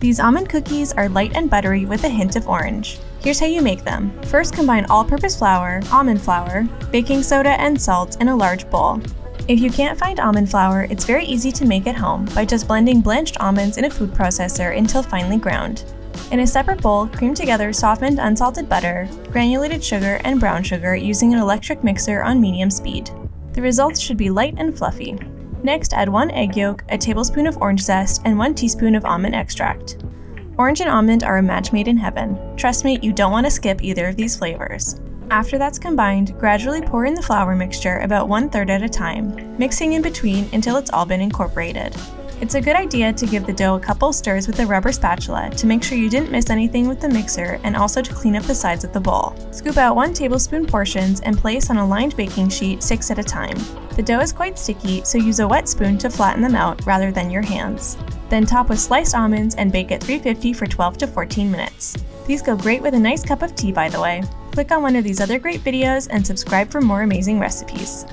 These almond cookies are light and buttery with a hint of orange. Here's how you make them. First, combine all-purpose flour, almond flour, baking soda, and salt in a large bowl. If you can't find almond flour, it's very easy to make at home by just blending blanched almonds in a food processor until finely ground. In a separate bowl, cream together softened unsalted butter, granulated sugar, and brown sugar using an electric mixer on medium speed. The results should be light and fluffy. Next, add 1 egg yolk, a tablespoon of orange zest, and 1 teaspoon of almond extract. Orange and almond are a match made in heaven. Trust me, you don't want to skip either of these flavors. After that's combined, gradually pour in the flour mixture about 1/3 at a time, mixing in between until it's all been incorporated. It's a good idea to give the dough a couple stirs with a rubber spatula to make sure you didn't miss anything with the mixer and also to clean up the sides of the bowl. Scoop out 1 tablespoon portions and place on a lined baking sheet 6 at a time. The dough is quite sticky, so use a wet spoon to flatten them out rather than your hands. Then top with sliced almonds and bake at 350 for 12 to 14 minutes. These go great with a nice cup of tea, by the way. Click on one of these other great videos and subscribe for more amazing recipes.